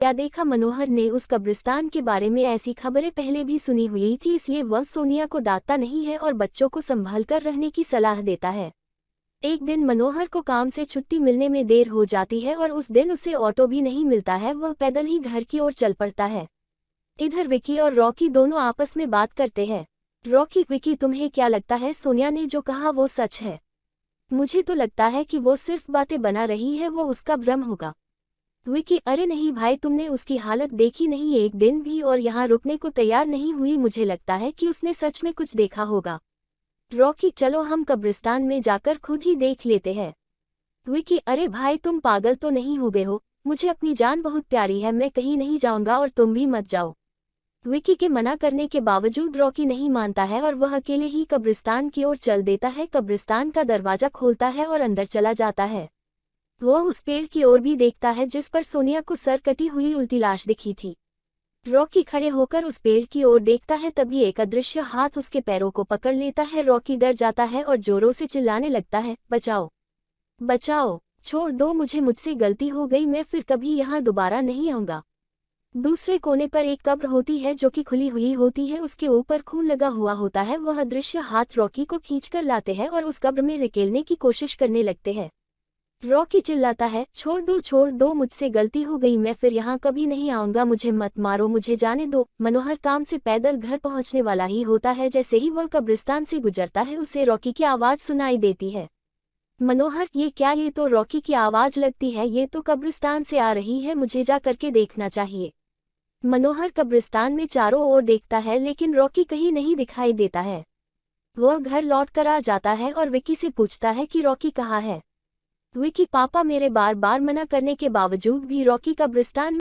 क्या देखा, मनोहर ने उस कब्रिस्तान के बारे में ऐसी खबरें पहले भी सुनी हुई थी, इसलिए वह सोनिया को डांटता नहीं है और बच्चों को संभाल कर रहने की सलाह देता है। एक दिन मनोहर को काम से छुट्टी मिलने में देर हो जाती है और उस दिन उसे ऑटो भी नहीं मिलता है। वह पैदल ही घर की ओर चल पड़ता है। इधर विकी और रॉकी दोनों आपस में बात करते हैं। रॉकी, विकी तुम्हें क्या लगता है सोनिया ने जो कहा वो सच है? मुझे तो लगता है कि वो सिर्फ बातें बना रही है, वो उसका भ्रम होगा। विकी, अरे नहीं भाई, तुमने उसकी हालत देखी नहीं, एक दिन भी और यहाँ रुकने को तैयार नहीं हुई। मुझे लगता है कि उसने सच में कुछ देखा होगा। रॉकी, चलो हम कब्रिस्तान में जाकर खुद ही देख लेते हैं। विकी, अरे भाई तुम पागल तो नहीं हो गए हो? मुझे अपनी जान बहुत प्यारी है, मैं कहीं नहीं जाऊंगा और तुम भी मत जाओ। विकी के मना करने के बावजूद रॉकी नहीं मानता है और वह अकेले ही कब्रिस्तान की ओर चल देता है। कब्रिस्तान का दरवाजा खोलता है और अंदर चला जाता है। वह उस पेड़ की ओर भी देखता है जिस पर सोनिया को सर कटी हुई उल्टी लाश दिखी थी। रॉकी खड़े होकर उस पेड़ की ओर देखता है, तभी एक अदृश्य हाथ उसके पैरों को पकड़ लेता है। रॉकी डर जाता है और जोरों से चिल्लाने लगता है, बचाओ बचाओ, छोड़ दो मुझे, मुझसे गलती हो गई, मैं फिर कभी यहाँ दोबारा नहीं आऊँगा। दूसरे कोने पर एक कब्र होती है जो कि खुली हुई होती है, उसके ऊपर खून लगा हुआ होता है। वह अदृश्य हाथ रॉकी को खींचकर लाते हैं और उस कब्र में धकेलने की कोशिश करने लगते हैं। रॉकी चिल्लाता है, छोड़ दो, मुझसे गलती हो गई, मैं फिर यहाँ कभी नहीं आऊँगा, मुझे मत मारो, मुझे जाने दो। मनोहर काम से पैदल घर पहुँचने वाला ही होता है। जैसे ही वह कब्रिस्तान से गुजरता है उसे रॉकी की आवाज़ सुनाई देती है। मनोहर, ये क्या? ये तो रॉकी की आवाज़ लगती है, ये तो कब्रिस्तान से आ रही है, मुझे जा करके देखना चाहिए। मनोहर कब्रिस्तान में चारों ओर देखता है लेकिन रॉकी कहीं नहीं दिखाई देता है। वह घर लौट कर आ जाता है और विकी से पूछता है कि रॉकी कहाँ है। विकी, पापा मेरे बार बार मना करने के बावजूद भी रॉकी कब्रिस्तान